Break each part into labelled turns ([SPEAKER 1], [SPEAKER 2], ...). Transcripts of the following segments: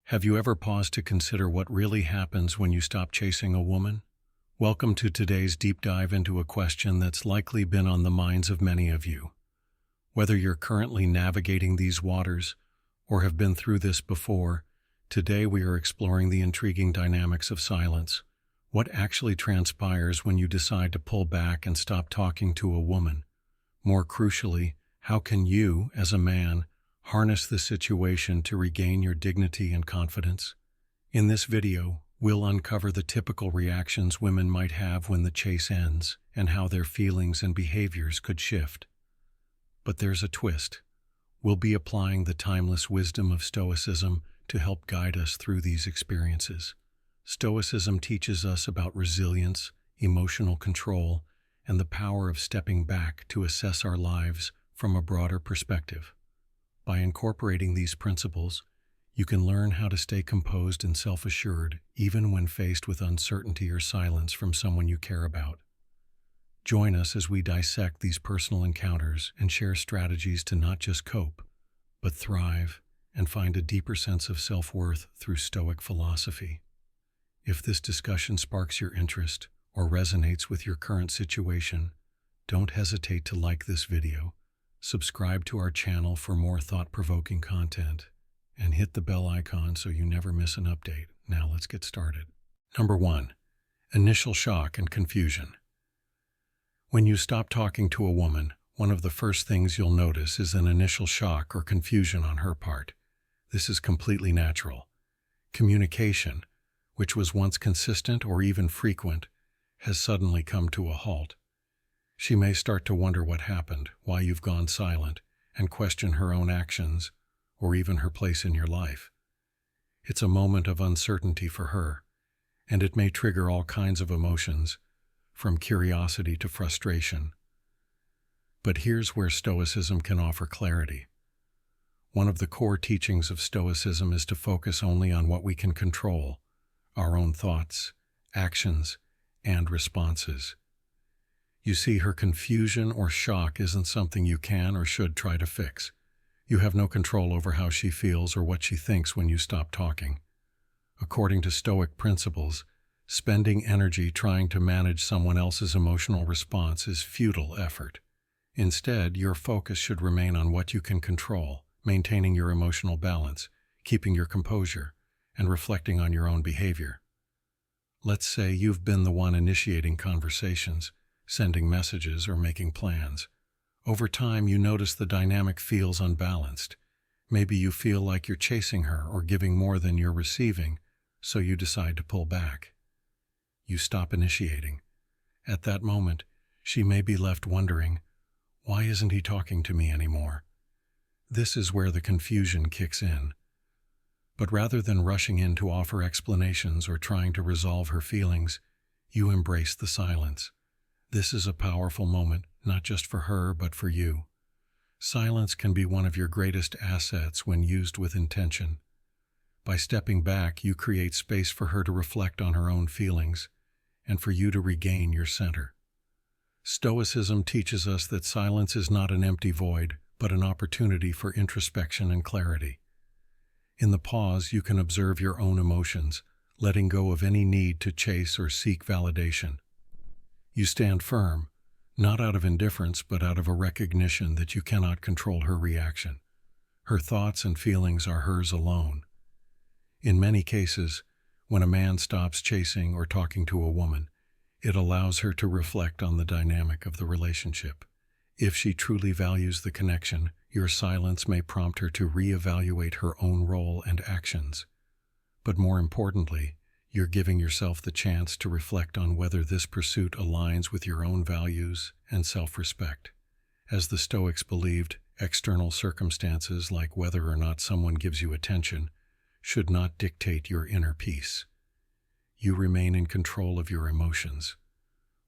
[SPEAKER 1] Have you ever paused to consider what really happens when you stop chasing a woman? Welcome to today's deep dive into a question that's likely been on the minds of many of you. Whether you're currently navigating these waters or have been through this before, today we are exploring the intriguing dynamics of silence. What actually transpires when you decide to pull back and stop talking to a woman? More crucially, how can you, as a man, harness the situation to regain your dignity and confidence? In this video, we'll uncover the typical reactions women might have when the chase ends and how their feelings and behaviors could shift. But there's a twist. We'll be applying the timeless wisdom of Stoicism to help guide us through these experiences. Stoicism teaches us about resilience, emotional control, and the power of stepping back to assess our lives from a broader perspective. By incorporating these principles, you can learn how to stay composed and self-assured even when faced with uncertainty or silence from someone you care about. Join us as we dissect these personal encounters and share strategies to not just cope, but thrive and find a deeper sense of self-worth through Stoic philosophy. If this discussion sparks your interest or resonates with your current situation, don't hesitate to like this video, subscribe to our channel for more thought-provoking content, and hit the bell icon so you never miss an update. Now let's get started. Number 1. Initial shock and confusion. When you stop talking to a woman, one of the first things you'll notice is an initial shock or confusion on her part. This is completely natural. Communication, which was once consistent or even frequent, has suddenly come to a halt. She may start to wonder what happened, why you've gone silent, and question her own actions, or even her place in your life. It's a moment of uncertainty for her, and it may trigger all kinds of emotions, from curiosity to frustration. But here's where Stoicism can offer clarity. One of the core teachings of Stoicism is to focus only on what we can control, our own thoughts, actions, and responses. You see, her confusion or shock isn't something you can or should try to fix. You have no control over how she feels or what she thinks when you stop talking. According to Stoic principles, spending energy trying to manage someone else's emotional response is futile effort. Instead, your focus should remain on what you can control, maintaining your emotional balance, keeping your composure, and reflecting on your own behavior. Let's say you've been the one initiating conversations, sending messages, or making plans. Over time, you notice the dynamic feels unbalanced. Maybe you feel like you're chasing her or giving more than you're receiving, so you decide to pull back. You stop initiating. At that moment, she may be left wondering, why isn't he talking to me anymore? This is where the confusion kicks in. But rather than rushing in to offer explanations or trying to resolve her feelings, you embrace the silence. This is a powerful moment, not just for her, but for you. Silence can be one of your greatest assets when used with intention. By stepping back, you create space for her to reflect on her own feelings, and for you to regain your center. Stoicism teaches us that silence is not an empty void, but an opportunity for introspection and clarity. In the pause, you can observe your own emotions, letting go of any need to chase or seek validation. You stand firm, not out of indifference, but out of a recognition that you cannot control her reaction. Her thoughts and feelings are hers alone. In many cases, when a man stops chasing or talking to a woman, it allows her to reflect on the dynamic of the relationship. If she truly values the connection, your silence may prompt her to reevaluate her own role and actions. But more importantly, you're giving yourself the chance to reflect on whether this pursuit aligns with your own values and self-respect. As the Stoics believed, external circumstances, like whether or not someone gives you attention, should not dictate your inner peace. You remain in control of your emotions,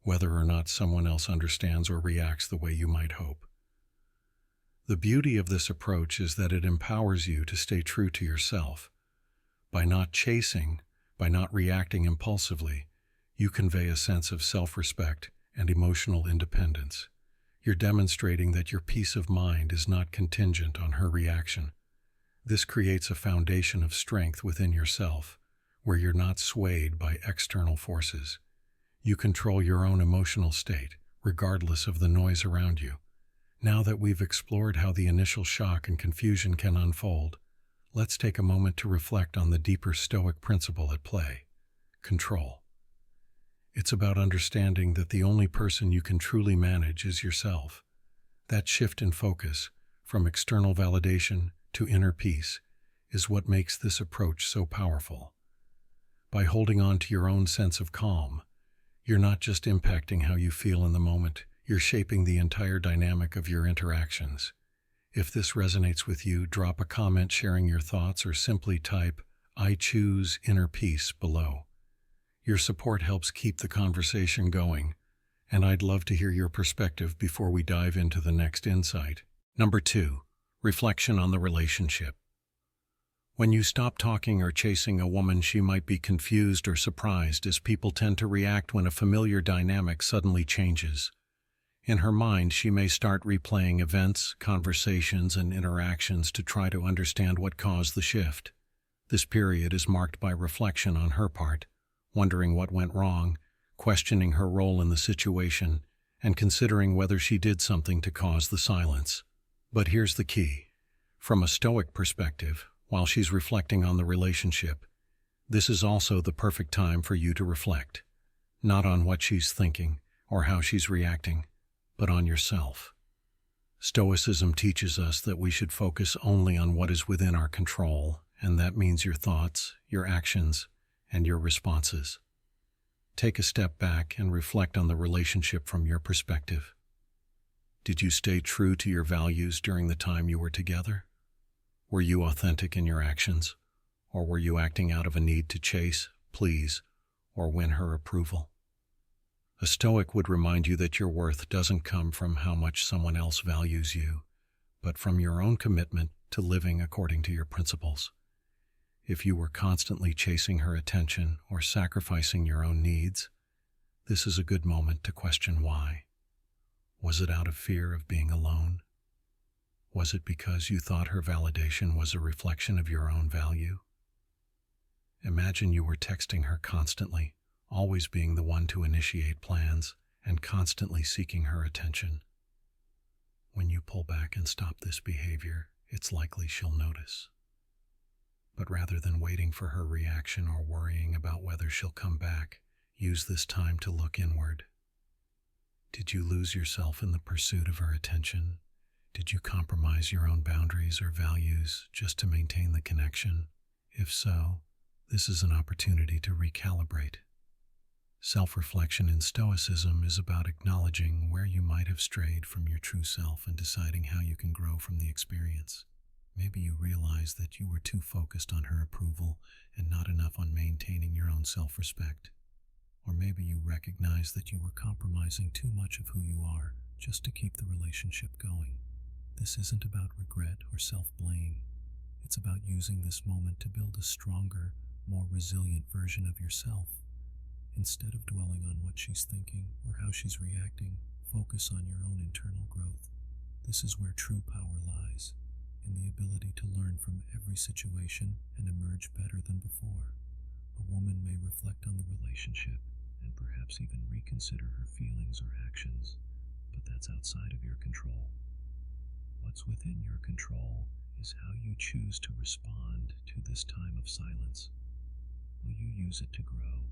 [SPEAKER 1] whether or not someone else understands or reacts the way you might hope. The beauty of this approach is that it empowers you to stay true to yourself. By not chasing, by not reacting impulsively, you convey a sense of self-respect and emotional independence. You're demonstrating that your peace of mind is not contingent on her reaction. This creates a foundation of strength within yourself, where you're not swayed by external forces. You control your own emotional state, regardless of the noise around you. Now that we've explored how the initial shock and confusion can unfold, let's take a moment to reflect on the deeper Stoic principle at play: control. It's about understanding that the only person you can truly manage is yourself. That shift in focus, from external validation to inner peace, is what makes this approach so powerful. By holding on to your own sense of calm, you're not just impacting how you feel in the moment, you're shaping the entire dynamic of your interactions. If this resonates with you, drop a comment sharing your thoughts or simply type, "I choose inner peace" below. Your support helps keep the conversation going, and I'd love to hear your perspective before we dive into the next insight. Number 2, reflection on the relationship. When you stop talking or chasing a woman, she might be confused or surprised, as people tend to react when a familiar dynamic suddenly changes. In her mind, she may start replaying events, conversations, and interactions to try to understand what caused the shift. This period is marked by reflection on her part, wondering what went wrong, questioning her role in the situation, and considering whether she did something to cause the silence. But here's the key. From a Stoic perspective, while she's reflecting on the relationship, this is also the perfect time for you to reflect, not on what she's thinking or how she's reacting, but on yourself. Stoicism teaches us that we should focus only on what is within our control, and that means your thoughts, your actions, and your responses. Take a step back and reflect on the relationship from your perspective. Did you stay true to your values during the time you were together? Were you authentic in your actions, or were you acting out of a need to chase, please, or win her approval? A Stoic would remind you that your worth doesn't come from how much someone else values you, but from your own commitment to living according to your principles. If you were constantly chasing her attention or sacrificing your own needs, this is a good moment to question why. Was it out of fear of being alone? Was it because you thought her validation was a reflection of your own value? Imagine you were texting her constantly, always being the one to initiate plans, and constantly seeking her attention. When you pull back and stop this behavior, it's likely she'll notice. But rather than waiting for her reaction or worrying about whether she'll come back, use this time to look inward. Did you lose yourself in the pursuit of her attention? Did you compromise your own boundaries or values just to maintain the connection? If so, this is an opportunity to recalibrate. Self-reflection in Stoicism is about acknowledging where you might have strayed from your true self and deciding how you can grow from the experience. Maybe you realized that you were too focused on her approval and not enough on maintaining your own self-respect. Or maybe you recognized that you were compromising too much of who you are just to keep the relationship going. This isn't about regret or self-blame. It's about using this moment to build a stronger, more resilient version of yourself. Instead of dwelling on what she's thinking or how she's reacting, focus on your own internal growth. This is where true power lies, in the ability to learn from every situation and emerge better than before. A woman may reflect on the relationship and perhaps even reconsider her feelings or actions, but that's outside of your control. What's within your control is how you choose to respond to this time of silence. Will you use it to grow?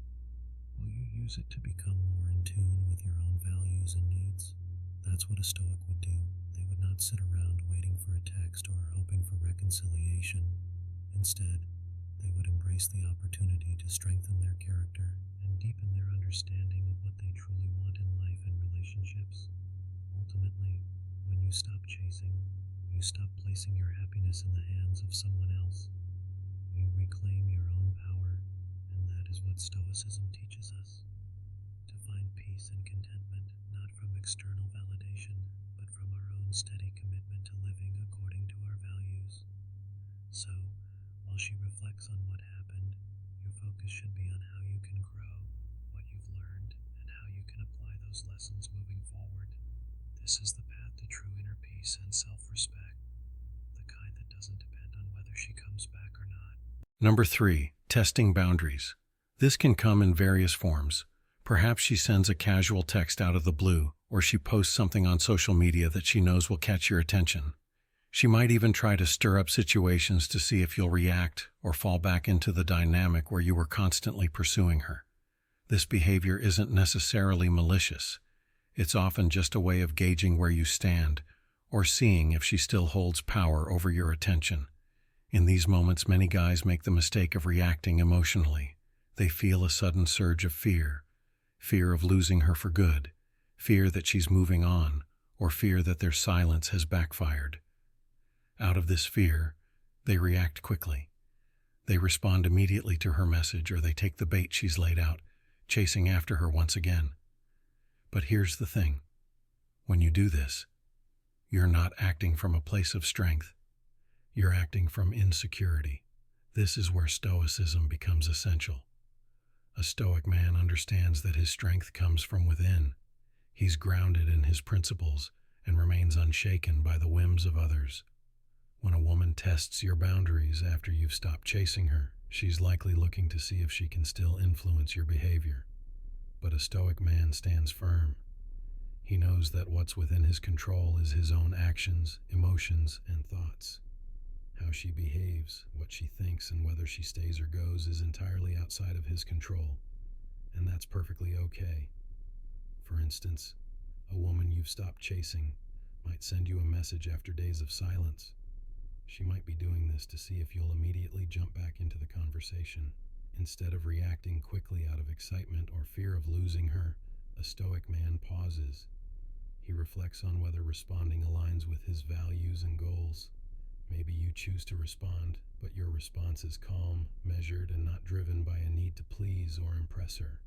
[SPEAKER 1] Will you use it to become more in tune with your own values and needs? That's what a Stoic would do. They would not sit around waiting for a text or hoping for reconciliation. Instead, they would embrace the opportunity to strengthen their character and deepen their understanding of what they truly want in life and relationships. Ultimately, when you stop chasing, you stop placing your happiness in the hands of someone else. You reclaim your own power, and that is what Stoicism teaches us. To find peace and contentment not from external validation, but from our own steady commitment to living according to our values. So, while she reflects on what happened, your focus should be on how you can grow, what you've learned, and how you can apply those lessons moving forward. This is the path to true inner peace and self-respect, the kind that doesn't depend
[SPEAKER 2] on whether she comes back or not.
[SPEAKER 1] Number 3, testing boundaries. This can come in various forms. Perhaps she sends a casual text out of the blue, or she posts something on social media that she knows will catch your attention. She might even try to stir up situations to see if you'll react or fall back into the dynamic where you were constantly pursuing her. This behavior isn't necessarily malicious. It's often just a way of gauging where you stand or seeing if she still holds power over your attention. In these moments, many guys make the mistake of reacting emotionally. They feel a sudden surge of fear of losing her for good, fear that she's moving on, or fear that their silence has backfired. Out of this fear, they react quickly. They respond immediately to her message, or they take the bait she's laid out, chasing after her once again. But here's the thing. When you do this, you're not acting from a place of strength. You're acting from insecurity. This is where Stoicism becomes essential. A Stoic man understands that his strength comes from within. He's grounded in his principles and remains unshaken by the whims of others. When a woman tests your boundaries after you've stopped chasing her, she's likely looking to see if she can still influence your behavior. But a Stoic man stands firm. He knows that what's within his control is his own actions, emotions, and thoughts. How she behaves, what she thinks, and whether she stays or goes is entirely outside of his control, and that's perfectly okay. For instance, a woman you've stopped chasing might send you a message after days of silence. She might be doing this to see if you'll immediately jump back into the conversation. Instead of reacting quickly out of excitement or fear of losing her, a Stoic man pauses. He reflects on whether responding aligns with his values and goals. Maybe you choose to respond, but your response is calm, measured, and not driven by a need to please or impress her.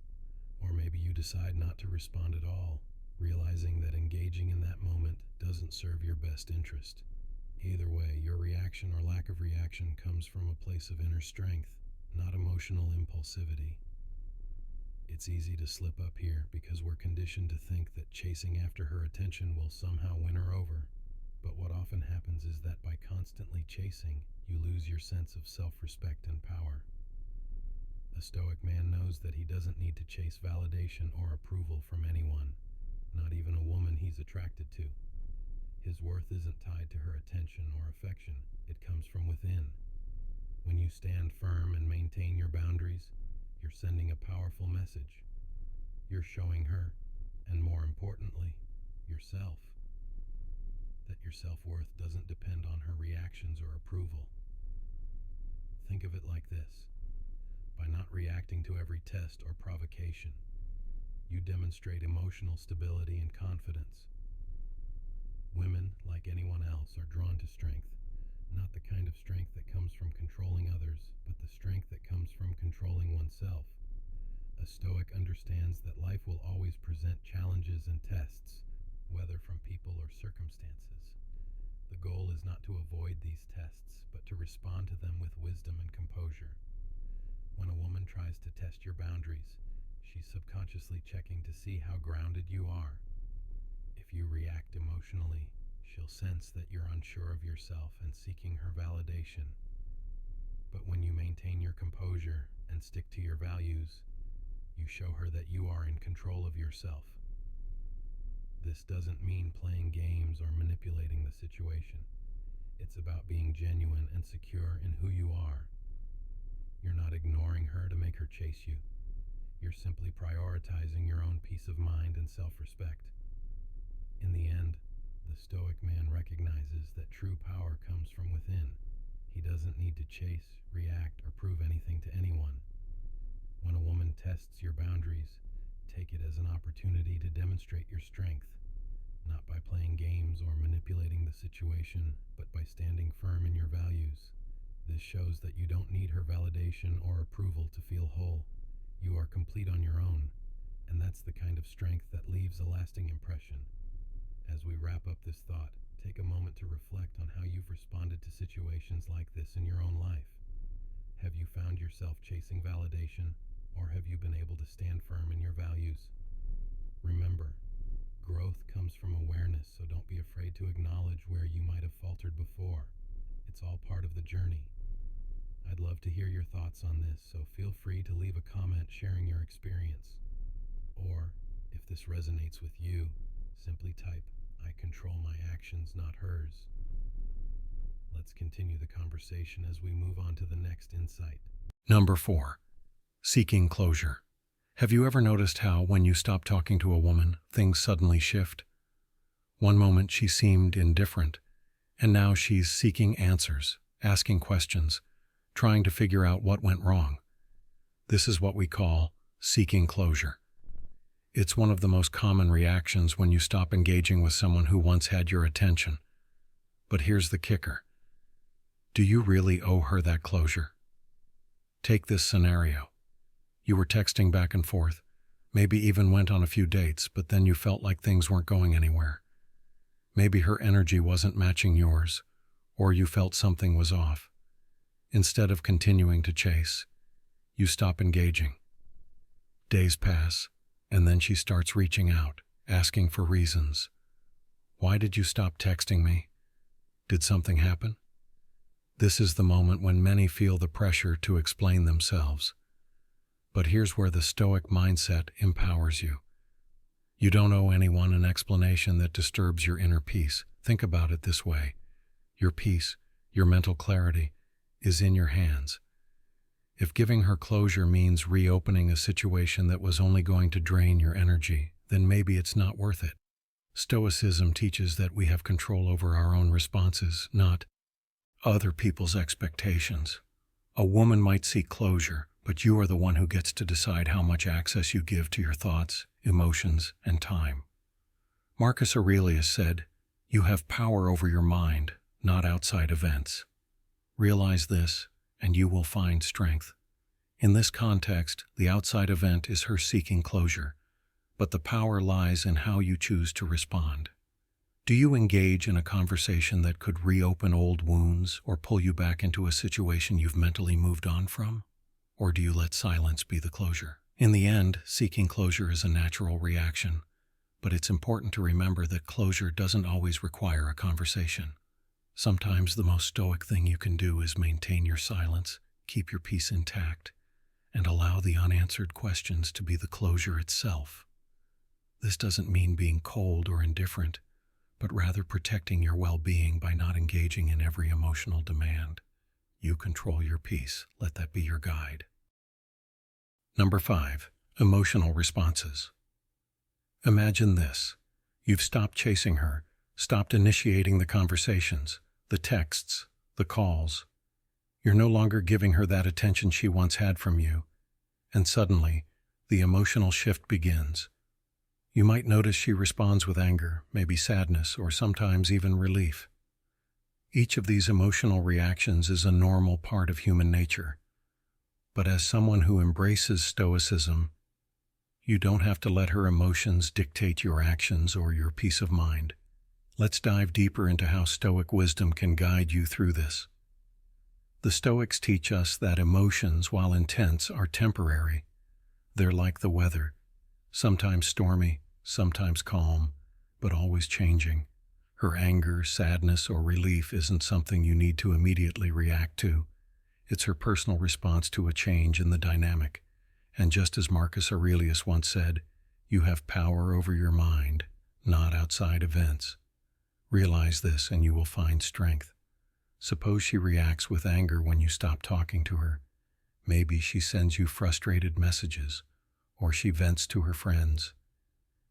[SPEAKER 1] Or maybe you decide not to respond at all, realizing that engaging in that moment doesn't serve your best interest. Either way, your reaction or lack of reaction comes from a place of inner strength, not emotional impulsivity. It's easy to slip up here because we're conditioned to think that chasing after her attention will somehow win her over. But what often happens is that by constantly chasing, you lose your sense of self-respect and power. A Stoic man knows that he doesn't need to chase validation or approval from anyone, not even a woman he's attracted to. His worth isn't tied to her attention or affection. It comes from within. When you stand firm and maintain your boundaries, you're sending a powerful message. You're showing her, and more importantly, yourself, that your self-worth doesn't depend on her reactions or approval. Think of it like this. By not reacting to every test or provocation, you demonstrate emotional stability and confidence. Women, like anyone else, are drawn to strength, not the kind of strength that comes from controlling others, but the strength that comes from controlling oneself. A Stoic understands that life will always present challenges and tests, whether from people or circumstances. The goal is not to avoid these tests, but to respond to them with wisdom and composure. When a woman tries to test your boundaries, she's subconsciously checking to see how grounded you are. If you react emotionally, she'll sense that you're unsure of yourself and seeking her validation. But when you maintain your composure and stick to your values, you show her that you are in control of yourself. This doesn't mean playing games or manipulating the situation. It's about being genuine and secure in who you are. You're not ignoring her to make her chase you. You're simply prioritizing your own peace of mind and self-respect. In the end, the Stoic man recognizes that true power comes from within. He doesn't need to chase, react, or prove anything to anyone. When a woman tests your boundaries, take it as an opportunity to demonstrate your strength, not by playing games or manipulating the situation, but by standing firm in your values. This shows that you don't need her validation or approval to feel whole. You are complete on your own, and that's the kind of strength that leaves a lasting impression. As we wrap up this thought, take a moment to reflect on how you've responded to situations like this in your own life. Have you found yourself chasing validation, or have you been able to stand firm in your values? Remember, growth comes from awareness, so don't be afraid to acknowledge where you might have faltered before.
[SPEAKER 2] It's all part of the journey. I'd love to hear your thoughts on this, so feel free to leave a comment sharing your experience. Or, if this resonates with you, simply type, "I control my actions, not hers." Let's continue the conversation as we move on to the next insight.
[SPEAKER 1] Number 4. Seeking closure. Have you ever noticed how, when you stop talking to a woman, things suddenly shift? One moment she seemed indifferent, and now she's seeking answers, asking questions, trying to figure out what went wrong. This is what we call seeking closure. It's one of the most common reactions when you stop engaging with someone who once had your attention. But here's the kicker. Do you really owe her that closure? Take this scenario. You were texting back and forth, maybe even went on a few dates, but then you felt like things weren't going anywhere. Maybe her energy wasn't matching yours, or you felt something was off. Instead of continuing to chase, you stop engaging. Days pass, and then she starts reaching out, asking for reasons. Why did you stop texting me? Did something happen? This is the moment when many feel the pressure to explain themselves. But here's where the Stoic mindset empowers you. You don't owe anyone an explanation that disturbs your inner peace. Think about it this way. Your peace, your mental clarity, is in your hands. If giving her closure means reopening a situation that was only going to drain your energy, then maybe it's not worth it. Stoicism teaches that we have control over our own responses, not other people's expectations. A woman might seek closure, but you are the one who gets to decide how much access you give to your thoughts, emotions, and time. Marcus Aurelius said, "You have power over your mind, not outside events." Realize this, and you will find strength. In this context, the outside event is her seeking closure, but the power lies in how you choose to respond. Do you engage in a conversation that could reopen old wounds or pull you back into a situation you've mentally moved on from? Or do you let silence be the closure? In the end, seeking closure is a natural reaction, but it's important to remember that closure doesn't always require a conversation. Sometimes the most stoic thing you can do is maintain your silence, keep your peace intact, and allow the unanswered questions to be the closure itself. This doesn't mean being cold or indifferent, but rather protecting your well-being by not engaging in every emotional demand. You control your peace. Let that be your guide. Number 5. Emotional responses. Imagine this. You've stopped chasing her, stopped initiating the conversations, the texts, the calls. You're no longer giving her that attention she once had from you, and suddenly, the emotional shift begins. You might notice she responds with anger, maybe sadness, or sometimes even relief. Each of these emotional reactions is a normal part of human nature. But as someone who embraces Stoicism, you don't have to let her emotions dictate your actions or your peace of mind. Let's dive deeper into how Stoic wisdom can guide you through this. The Stoics teach us that emotions, while intense, are temporary. They're like the weather, sometimes stormy, sometimes calm, but always changing. Her anger, sadness, or relief isn't something you need to immediately react to. It's her personal response to a change in the dynamic. And just as Marcus Aurelius once said, you have power over your mind, not outside events. Realize this and you will find strength. Suppose she reacts with anger when you stop talking to her. Maybe she sends you frustrated messages, or she vents to her friends.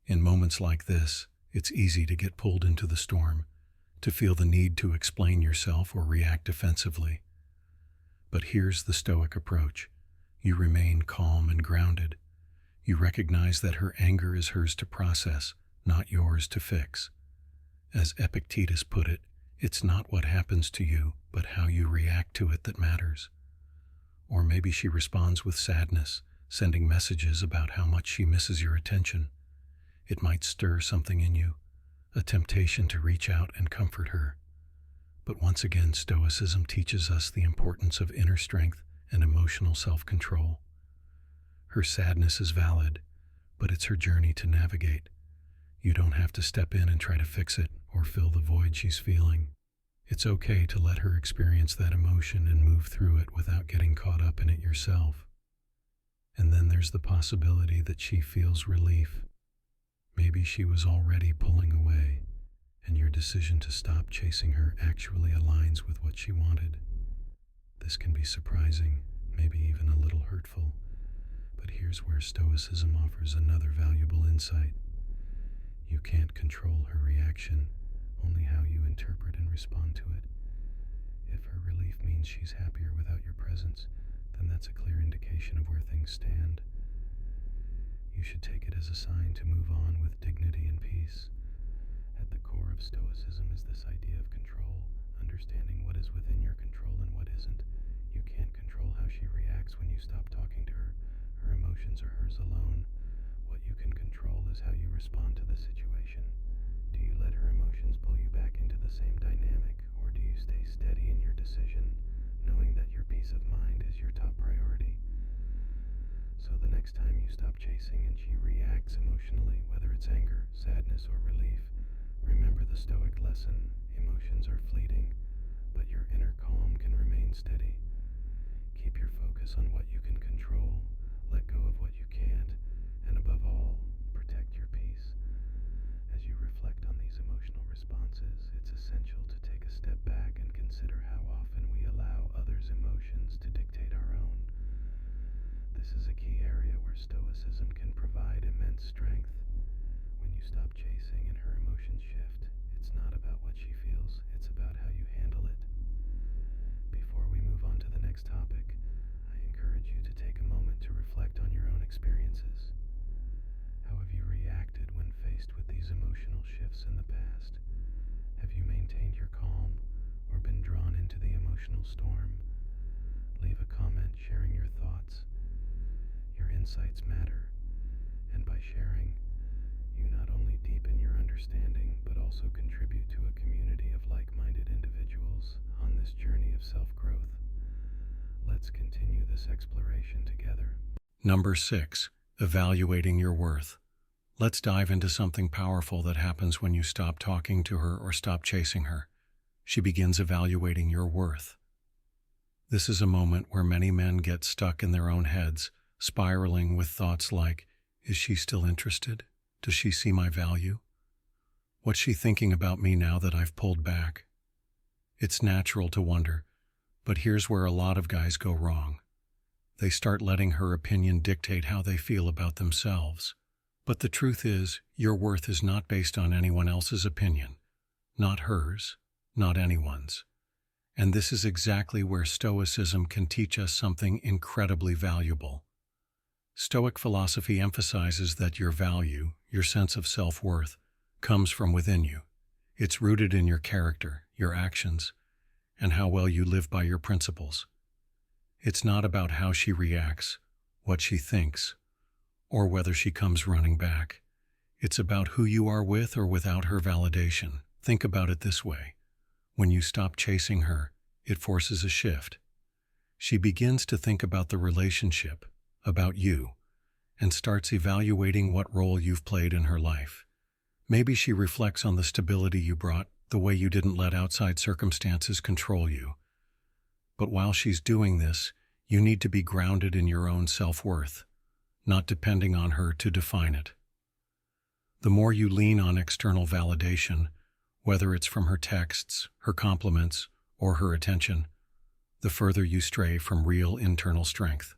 [SPEAKER 1] In moments like this, it's easy to get pulled into the storm, to feel the need to explain yourself or react defensively. But here's the Stoic approach. You remain calm and grounded. You recognize that her anger is hers to process, not yours to fix. As Epictetus put it, it's not what happens to you, but how you react to it that matters. Or maybe she responds with sadness, sending messages about how much she misses your attention. It might stir something in you, a temptation to reach out and comfort her. But once again, Stoicism teaches us the importance of inner strength and emotional self-control. Her sadness is valid, but it's her journey to navigate. You don't have to step in and try to fix it or fill the void she's feeling. It's okay to let her experience that emotion and move through it without getting caught up in it yourself. And then there's the possibility that she feels relief. Maybe she was already pulling away, and your decision to stop chasing her actually aligns with what she wanted. This can be surprising, maybe even a little hurtful, but here's where Stoicism offers another valuable insight. You can't control her reaction, only how you interpret and respond to it. If her relief means she's happier without your presence, then that's a clear indication of where things stand. You should take it as a sign to move on with dignity and peace. At the core of Stoicism is this idea of control, understanding what is within your control and what isn't. You can't control how she reacts when you stop talking to her. Her emotions are hers alone. What you can control is how you respond to the situation. Do you let her emotions pull you back into the same dynamic, or do you stay steady in your decision, knowing that your peace of mind is your top priority? So the next time you stop chasing and she reacts emotionally, whether it's anger, sadness, or relief, remember the Stoic lesson: emotions are fleeting, but your inner calm can remain steady. Keep your focus on what you can control, let go of what you can't, and above all, protect your peace. As you reflect on these emotional responses, it's essential to take a step back and consider how often we allow others' emotions to dictate our own. This is a key area where Stoicism can provide immense strength. When you stop chasing and her emotions shift, it's not about what she feels, it's about how you handle it. Before we move on to the next topic, I encourage you to take a moment to reflect on your own experiences. How have you reacted when faced with these emotional shifts in the past? Have you maintained your calm or been drawn into the emotional storm? Leave a comment sharing your thoughts. Your insights matter, and by sharing, you not only deepen your understanding, but also contribute to a community of like-minded individuals on this journey of self-growth. Let's continue this exploration together. Number 6. Evaluating your worth. Let's dive into something powerful that happens when you stop talking to her or stop chasing her. She begins evaluating your worth. This is a moment where many men get stuck in their own heads, spiraling with thoughts like, is she still interested? Does she see my value? What's she thinking about me now that I've pulled back? It's natural to wonder, but here's where a lot of guys go wrong. They start letting her opinion dictate how they feel about themselves. But the truth is, your worth is not based on anyone else's opinion. Not hers, not anyone's. And this is exactly where Stoicism can teach us something incredibly valuable. Stoic philosophy emphasizes that your value, your sense of self-worth, comes from within you. It's rooted in your character, your actions, and how well you live by your principles. It's not about how she reacts, what she thinks, or whether she comes running back. It's about who you are with or without her validation. Think about it this way. When you stop chasing her, it forces a shift. She begins to think about the relationship, about you, and starts evaluating what role you've played in her life. Maybe she reflects on the stability you brought, the way you didn't let outside circumstances control you. But while she's doing this, you need to be grounded in your own self-worth, not depending on her to define it. The more you lean on external validation, whether it's from her texts, her compliments, or her attention, the further you stray from real internal strength.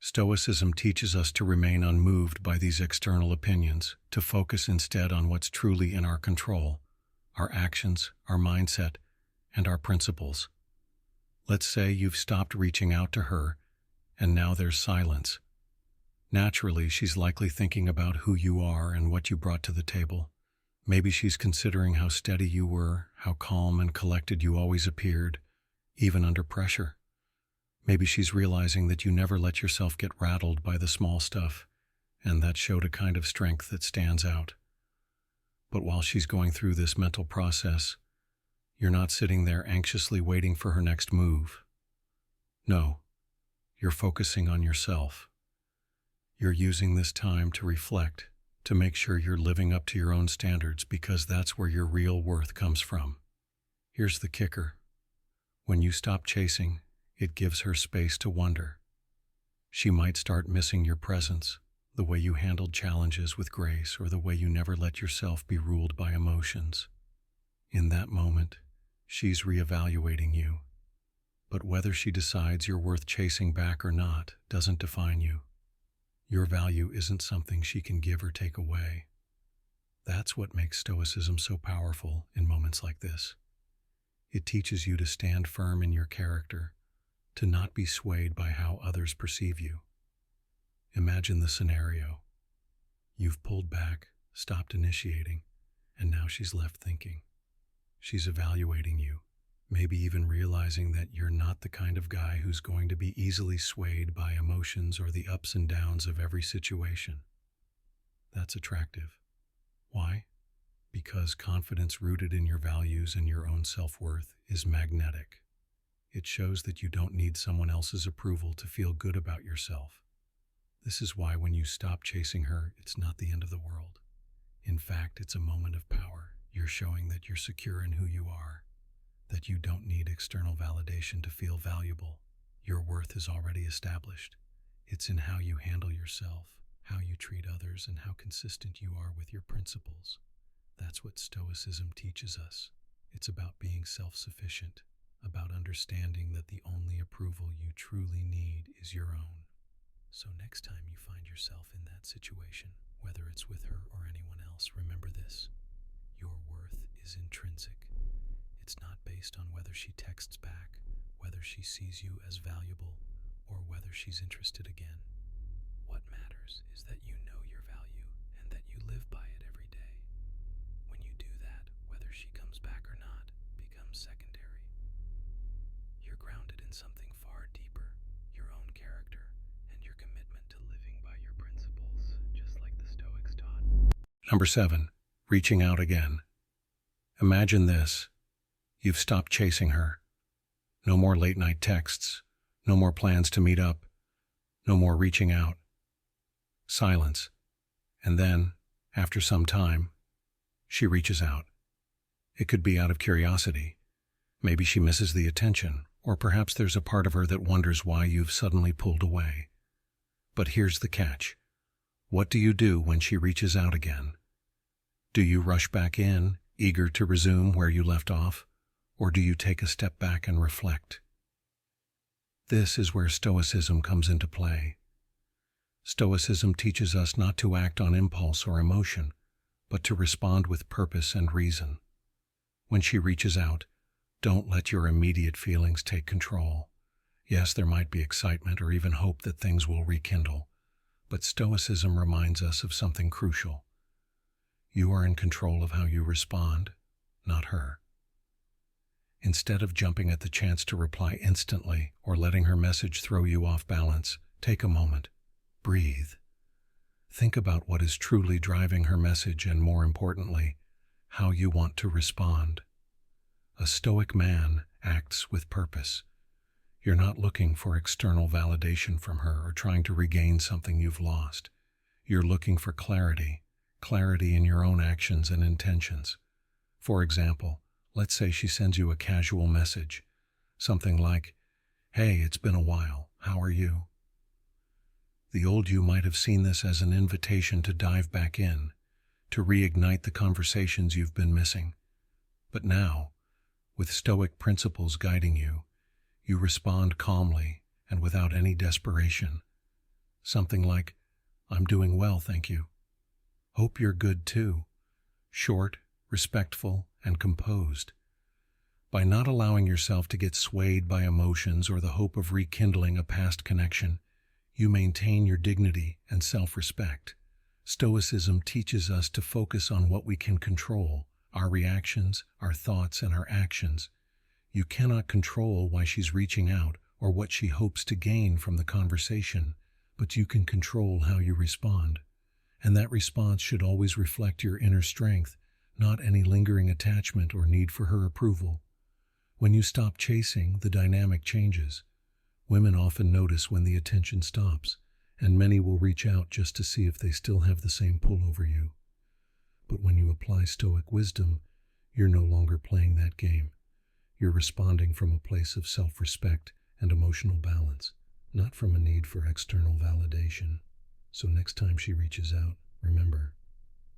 [SPEAKER 1] Stoicism teaches us to remain unmoved by these external opinions, to focus instead on what's truly in our control, our actions, our mindset, and our principles. Let's say you've stopped reaching out to her, and now there's silence. Naturally, she's likely thinking about who you are and what you brought to the table. Maybe she's considering how steady you were, how calm and collected you always appeared, even under pressure. Maybe she's realizing that you never let yourself get rattled by the small stuff, and that showed a kind of strength that stands out. But while she's going through this mental process, you're not sitting there anxiously waiting for her next move. No, you're focusing on yourself. You're using this time to reflect, to make sure you're living up to your own standards, because that's where your real worth comes from. Here's the kicker. When you stop chasing, it gives her space to wonder. She might start missing your presence, the way you handled challenges with grace, or the way you never let yourself be ruled by emotions. In that moment, she's reevaluating you. But whether she decides you're worth chasing back or not doesn't define you. Your value isn't something she can give or take away. That's what makes Stoicism so powerful in moments like this. It teaches you to stand firm in your character, to not be swayed by how others perceive you. Imagine the scenario. You've pulled back, stopped initiating, and now she's left thinking. She's evaluating you, maybe even realizing that you're not the kind of guy who's going to be easily swayed by emotions or the ups and downs of every situation. That's attractive. Why? Because confidence rooted in your values and your own self-worth is magnetic. It shows that you don't need someone else's approval to feel good about yourself. This is why when you stop chasing her, it's not the end of the world. In fact, it's a moment of power. You're showing that you're secure in who you are, that you don't need external validation to feel valuable. Your worth is already established. It's in how you handle yourself, how you treat others, and how consistent you are with your principles. That's what Stoicism teaches us. It's about being self-sufficient, about understanding that the only approval you truly need is your own. So next time you find yourself in that situation, whether it's with her or anyone else, remember this. Your worth is intrinsic. It's not based on whether she texts back, whether she sees you as valuable, or whether she's interested again. What matters is that you know your value and that you live by it every day. When you do that, whether she comes back or not becomes secondary. You're grounded in something far deeper, your own character and your commitment to living by your principles, just like the Stoics taught. Number 7, reaching out again. Imagine this. You've stopped chasing her. No more late-night texts. No more plans to meet up. No more reaching out. Silence. And then, after some time, she reaches out. It could be out of curiosity. Maybe she misses the attention, or perhaps there's a part of her that wonders why you've suddenly pulled away. But here's the catch. What do you do when she reaches out again? Do you rush back in, eager to resume where you left off? Or do you take a step back and reflect? This is where Stoicism comes into play. Stoicism teaches us not to act on impulse or emotion, but to respond with purpose and reason. When she reaches out, don't let your immediate feelings take control. Yes, there might be excitement or even hope that things will rekindle, but Stoicism reminds us of something crucial. You are in control of how you respond, not her. Instead of jumping at the chance to reply instantly or letting her message throw you off balance, take a moment. Breathe. Think about what is truly driving her message and, more importantly, how you want to respond. A stoic man acts with purpose. You're not looking for external validation from her or trying to regain something you've lost. You're looking for clarity in your own actions and intentions. For example, let's say she sends you a casual message, something like, "Hey, it's been a while, how are you?" The old you might have seen this as an invitation to dive back in, to reignite the conversations you've been missing. But now, with Stoic principles guiding you, you respond calmly and without any desperation. Something like, "I'm doing well, thank you. Hope you're good too." Short, respectful, and composed. By not allowing yourself to get swayed by emotions or the hope of rekindling a past connection, you maintain your dignity and self-respect. Stoicism teaches us to focus on what we can control, our reactions, our thoughts, and our actions. You cannot control why she's reaching out or what she hopes to gain from the conversation, but you can control how you respond. And that response should always reflect your inner strength, not any lingering attachment or need for her approval. When you stop chasing, the dynamic changes. Women often notice when the attention stops, and many will reach out just to see if they still have the same pull over you. But when you apply Stoic wisdom, you're no longer playing that game. You're responding from a place of self-respect and emotional balance, not from a need for external validation. So next time she reaches out, remember,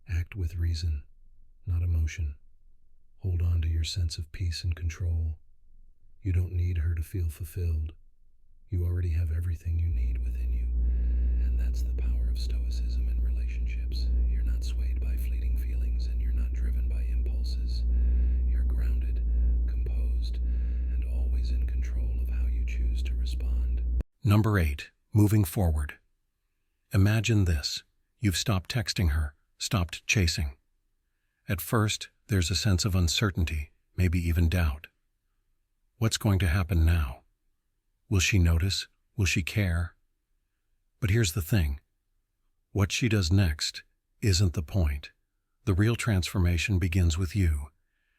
[SPEAKER 1] act with reason, not emotion. Hold on to your sense of peace and control. You don't need her to feel fulfilled. You already have everything you need within you. And that's the power of Stoicism in relationships. You're not swayed by fleeting feelings and you're not driven by impulses. You're grounded, composed, and always in control of how you choose to respond. Number 8. Moving forward. Imagine this. You've stopped texting her, stopped chasing. At first, there's a sense of uncertainty, maybe even doubt. What's going to happen now? Will she notice? Will she care? But here's the thing. What she does next isn't the point. The real transformation begins with you,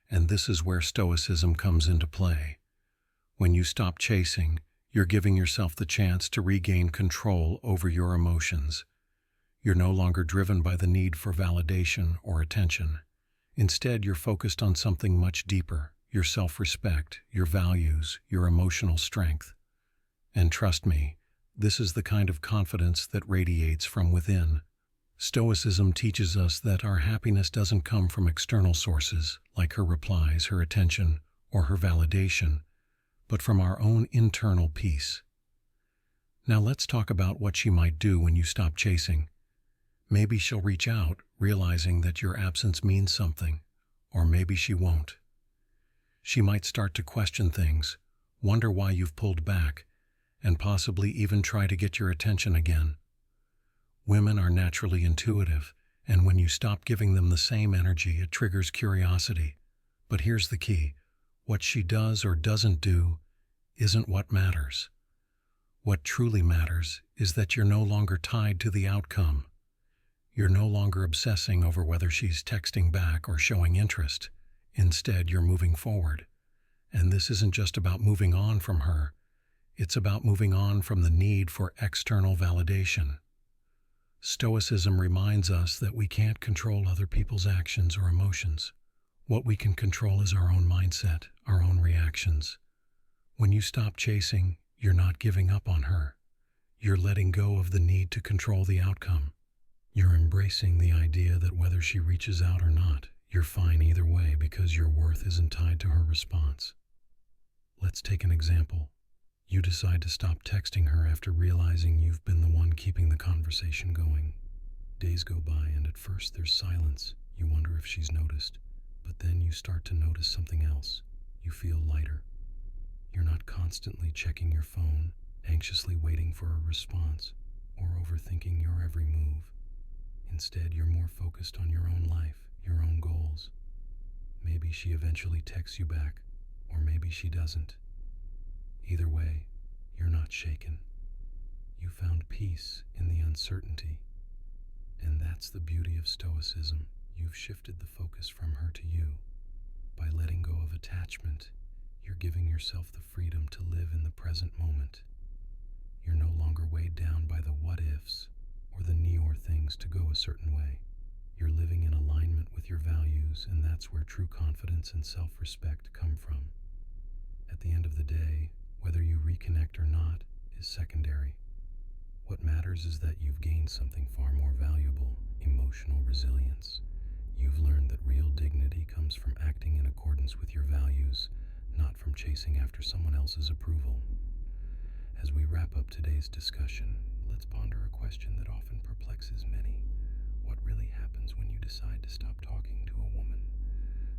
[SPEAKER 1] and this is where Stoicism comes into play. When you stop chasing, you're giving yourself the chance to regain control over your emotions. You're no longer driven by the need for validation or attention. Instead, you're focused on something much deeper, your self-respect, your values, your emotional strength. And trust me, this is the kind of confidence that radiates from within. Stoicism teaches us that our happiness doesn't come from external sources, like her replies, her attention, or her validation, but from our own internal peace. Now let's talk about what she might do when you stop chasing. Maybe she'll reach out, realizing that your absence means something, or maybe she won't. She might start to question things, wonder why you've pulled back, and possibly even try to get your attention again. Women are naturally intuitive, and when you stop giving them the same energy, it triggers curiosity. But here's the key. What she does or doesn't do isn't what matters. What truly matters is that you're no longer tied to the outcome. You're no longer obsessing over whether she's texting back or showing interest. Instead, you're moving forward. And this isn't just about moving on from her. It's about moving on from the need for external validation. Stoicism reminds us that we can't control other people's actions or emotions. What we can control is our own mindset, our own reactions. When you stop chasing, you're not giving up on her. You're letting go of the need to control the outcome. You're embracing the idea that whether she reaches out or not, you're fine either way because your worth isn't tied to her response. Let's take an example. You decide to stop texting her after realizing you've been the one keeping the conversation going. Days go by and at first there's silence. You wonder if she's noticed. But then you start to notice something else. You feel lighter. You're not constantly checking your phone, anxiously waiting for a response, or overthinking your every move. Instead, you're more focused on your own life, your own goals. Maybe she eventually texts you back, or maybe she doesn't. Either way, you're not shaken. You found peace in the uncertainty. And that's the beauty of Stoicism. You've shifted the focus from her to you. By letting go of attachment, you're giving yourself the freedom to live in the present moment. You're no longer weighed down by the what-ifs or the need-or things to go a certain way. You're living in alignment with your values, and that's where true confidence and self-respect come from. At the end of the day, whether you reconnect or not is secondary. What matters is that you've gained something far more valuable, emotional resilience. You've learned that real dignity comes from acting in accordance with your values, not from chasing after someone else's approval. As we wrap up today's discussion, let's ponder a question that often perplexes many. What really happens when you decide to stop talking to a woman?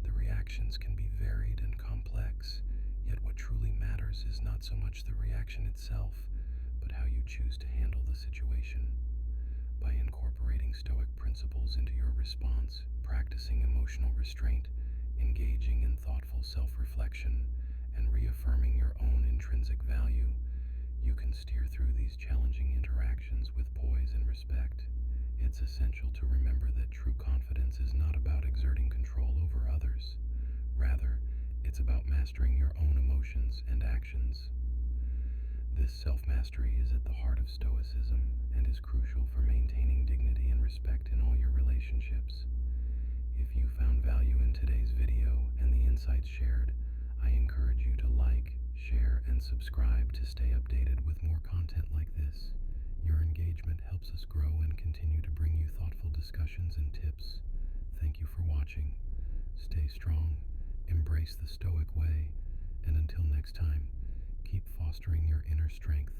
[SPEAKER 1] The reactions can be varied and complex, yet what truly matters is not so much the reaction itself, but how you choose to handle the situation. By incorporating Stoic principles into your response, practicing emotional restraint, engaging in thoughtful self-reflection, and reaffirming your own intrinsic value, you can steer through these challenging interactions with poise and respect. It's essential to remember that true confidence is not about exerting control over others. Rather, it's about mastering your own emotions and actions. This self-mastery is at the heart of Stoicism and is crucial for maintaining dignity and respect in all your relationships. If you found value in today's video and the insights shared,
[SPEAKER 2] I encourage you to like, share, and subscribe to stay updated with more content like this. Your engagement helps us grow and continue to bring you thoughtful discussions and tips. Thank you for watching. Stay strong, embrace the Stoic way, and until next time, keep fostering your inner strength